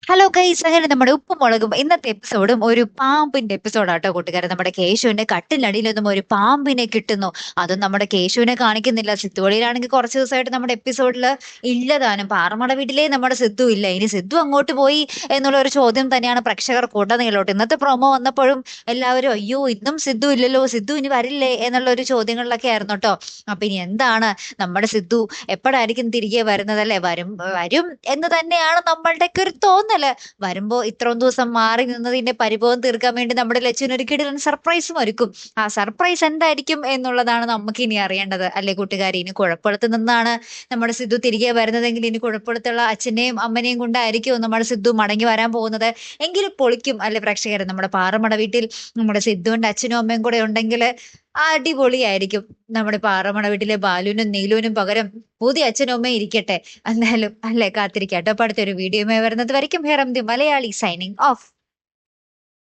Hello guys, അങ്ങനെ നമ്മുടെ ഉപ്പും മുളകും ഇന്നത്തെ എപ്പിസോഡും ഒരു പാമ്പിന്റെ എപ്പിസോഡാട്ടോ കൂട്ടുകാരെ. നമ്മുടെ കേശുവിന്റെ കട്ടിലടിയിൽ നിന്നും ഒരു പാമ്പിനെ കിട്ടുന്നു. അതും നമ്മുടെ കേശുവിനെ കാണിക്കുന്നില്ല. സിദ്ധുവളിയിലാണെങ്കിൽ കുറച്ച് ദിവസമായിട്ട് നമ്മുടെ എപ്പിസോഡിൽ ഇല്ലതാനും. പാറമട വീട്ടിലേ നമ്മുടെ സിദ്ധു ഇല്ല. ഇനി സിദ്ധു അങ്ങോട്ട് പോയി എന്നുള്ള ഒരു ചോദ്യം തന്നെയാണ് പ്രേക്ഷകർ കൂട്ടനീളോട്ട്. ഇന്നത്തെ പ്രൊമോ വന്നപ്പോഴും എല്ലാവരും അയ്യോ ഇന്നും സിദ്ധു ഇല്ലല്ലോ, സിദ്ധു ഇനി വരില്ലേ എന്നുള്ള ഒരു ചോദ്യങ്ങളിലൊക്കെ ആയിരുന്നു കേട്ടോ. അപ്പൊ ഇനി എന്താണ് നമ്മുടെ സിദ്ധു എപ്പോഴായിരിക്കും തിരികെ വരുന്നത്? അല്ലെ, വരും വരും എന്ന് തന്നെയാണ് നമ്മളുടെയൊക്കെ ഒരു തോന്നല്. വരുമ്പോ ഇത്രയും ദിവസം മാറി നിന്നതിന്റെ പരിഭവം തീർക്കാൻ വേണ്ടി നമ്മുടെ ലച്ചുവിന് ഒരു കിടിലൻ സർപ്രൈസും ഒരുക്കും. ആ സർപ്രൈസ് എന്തായിരിക്കും എന്നുള്ളതാണ് നമുക്ക് ഇനി അറിയേണ്ടത്, അല്ലെ കൂട്ടുകാരി? ഇനി കുഴപ്പടുത്ത് നിന്നാണ് നമ്മുടെ സിദ്ധു തിരികെ വരുന്നതെങ്കിൽ ഇനി കുഴപ്പടുത്തുള്ള അച്ഛനെയും അമ്മനെയും കൊണ്ടായിരിക്കും നമ്മുടെ സിദ്ധു മടങ്ങി വരാൻ പോകുന്നത്. എങ്കിലും പൊളിക്കും അല്ലെ പ്രേക്ഷകർ? നമ്മുടെ പാറമട വീട്ടിൽ നമ്മുടെ സിദ്ധുവിന്റെ അച്ഛനും അമ്മയും കൂടെ ഉണ്ടെങ്കിൽ അടിപൊളിയായിരിക്കും. നമ്മുടെ പാറമട വീട്ടിലെ ബാലുവിനും നീലുവിനും പകരം പുതിയ അച്ഛനും അമ്മയും ഇരിക്കട്ടെ. എന്തായാലും അല്ലെ, കാത്തിരിക്കാട്ടോ. അപ്പൊ അടുത്തൊരു വീഡിയോയുമായി വരുന്നത് വരയ്ക്കും ഹെറം ദി മലയാളി സൈനിങ് ഓഫ്.